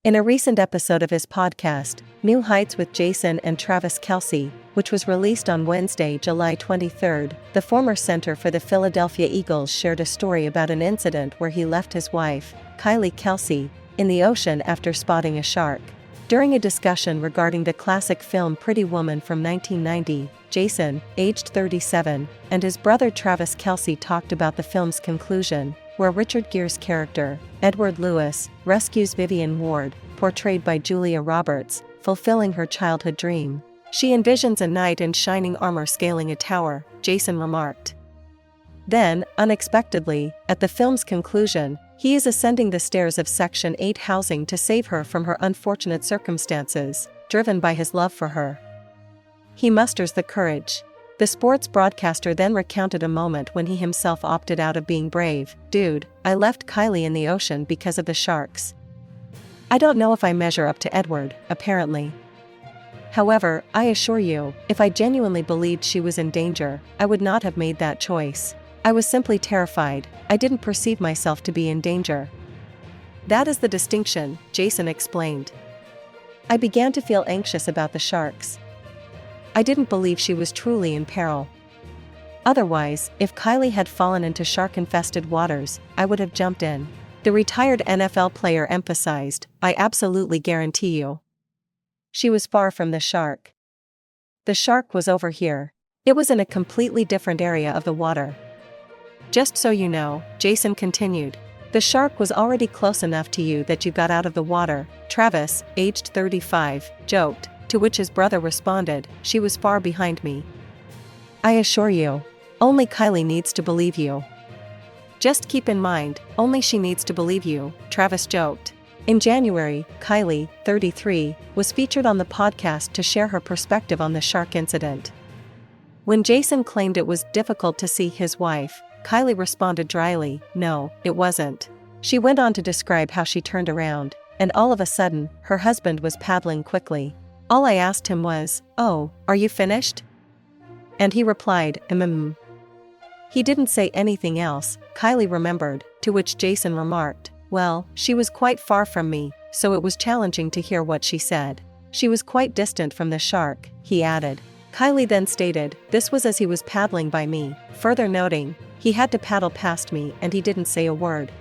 In a recent episode of his podcast, New Heights with Jason and Travis Kelce, which was released on Wednesday, July 23, the former center for the Philadelphia Eagles shared a story about an incident where he left his wife, Kylie Kelce, in the ocean after spotting a shark. During a discussion regarding the classic film Pretty Woman from 1990, Jason, aged 37, and his brother Travis Kelce talked about the film's conclusion, where Richard Gere's character, Edward Lewis, rescues Vivian Ward, portrayed by Julia Roberts, fulfilling her childhood dream. She envisions a knight in shining armor scaling a tower, Jason remarked. Then, unexpectedly, at the film's conclusion, he is ascending the stairs of Section 8 housing to save her from her unfortunate circumstances, driven by his love for her. He musters the courage. The sports broadcaster then recounted a moment when he himself opted out of being brave. "Dude, I left Kylie in the ocean because of the sharks. I don't know if I measure up to Edward, apparently. However, I assure you, if I genuinely believed she was in danger, I would not have made that choice. I was simply terrified. I didn't perceive myself to be in danger." That is the distinction, Jason explained. "I began to feel anxious about the sharks. I didn't believe she was truly in peril. Otherwise, if Kylie had fallen into shark-infested waters, I would have jumped in." The retired NFL player emphasized, "I absolutely guarantee you. She was far from the shark. The shark was over here. It was in a completely different area of the water. Just so you know," Jason continued, "the shark was already close enough to you that you got out of the water." Travis, aged 35, joked, to which his brother responded, "She was far behind me. I assure you. Only Kylie needs to believe you." "Just keep in mind, only she needs to believe you," Travis joked. In January, Kylie, 33, was featured on the podcast to share her perspective on the shark incident. When Jason claimed it was difficult to see his wife, Kylie responded dryly, "No, it wasn't." She went on to describe how she turned around, and all of a sudden, her husband was paddling quickly. "All I asked him was, 'Oh, are you finished?' And he replied, 'Mm.'" He didn't say anything else, Kylie remembered, to which Jason remarked, "Well, she was quite far from me, so it was challenging to hear what she said. She was quite distant from the shark," he added. Kylie then stated, "This was as he was paddling by me," further noting, "He had to paddle past me and he didn't say a word."